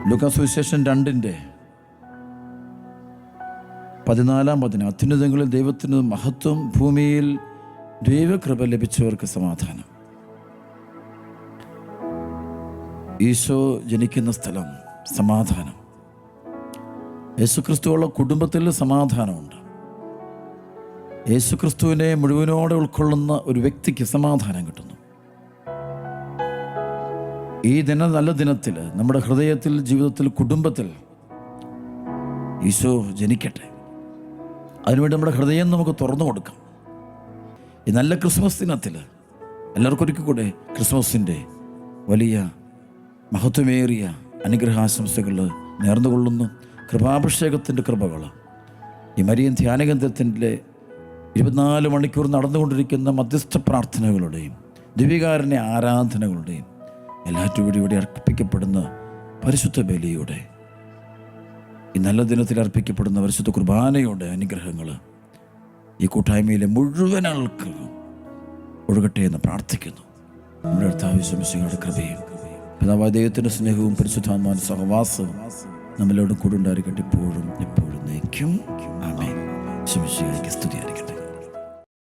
ലൂക്കാ സുവിശേഷം 2:14 അത്യുന്നതങ്ങളിൽ ദൈവത്തിന് മഹത്വം, ഭൂമിയിൽ ദൈവകൃപ ലഭിച്ചവർക്ക് സമാധാനം. ഈശോ ജനിക്കുന്ന സ്ഥലം സമാധാനം. യേശുക്രിസ്തുവുള്ള കുടുംബത്തിൽ സമാധാനമുണ്ട്. യേശുക്രിസ്തുവിനെ മുഴുവനോടെ ഉൾക്കൊള്ളുന്ന ഒരു വ്യക്തിക്ക് സമാധാനം കിട്ടുന്നു. ഈ നല്ല ദിനത്തിൽ നമ്മുടെ ഹൃദയത്തിൽ, ജീവിതത്തിൽ, കുടുംബത്തിൽ ഈശോ ജനിക്കട്ടെ. അതിനുവേണ്ടി നമ്മുടെ ഹൃദയം നമുക്ക് തുറന്നു കൊടുക്കാം. ഈ നല്ല ക്രിസ്മസ് ദിനത്തിൽ എല്ലാവർക്കും ഒരിക്കൽ കൂടെ ക്രിസ്മസിൻ്റെ വലിയ മഹത്വമേറിയ അനുഗ്രഹാശംസകൾ നേർന്നുകൊള്ളുന്നു. കൃപാഭിഷേകത്തിൻ്റെ കൃപകൾ ഈ മരിയൻ ധ്യാനകേന്ദ്രത്തിൻ്റെ 24 മണിക്കൂർ നടന്നുകൊണ്ടിരിക്കുന്ന മധ്യസ്ഥ പ്രാർത്ഥനകളുടെയും ദിവ്യകാരുണ്യ ആരാധനകളുടെയും എല്ലാറ്റും ഇവിടെ അർപ്പിക്കപ്പെടുന്ന പരിശുദ്ധ ബലിയുടെ ഈ നല്ല ദിനത്തിൽ അർപ്പിക്കപ്പെടുന്ന പരിശുദ്ധ കുർബാനയുടെ അനുഗ്രഹങ്ങൾ ഈ കൂട്ടായ്മയിലെ മുഴുവൻ ആൾക്ക് ഒഴുകട്ടെ എന്ന് പ്രാർത്ഥിക്കുന്നു. നമ്മുടെ കർത്താവിന്റെ കൃപയും പിതാവായ ദൈവത്തിൻ്റെ സ്നേഹവും പരിശുദ്ധാത്മാവിന്റെ സഹവാസവും നമ്മളോട് കൂടെ ഉണ്ടായിരിക്കട്ടെ, ഇപ്പോഴും എപ്പോഴും നയിക്കും. ആമേൻ. ശിവശിവയ്ക്ക് സ്തുതിയായിരിക്കട്ടെ.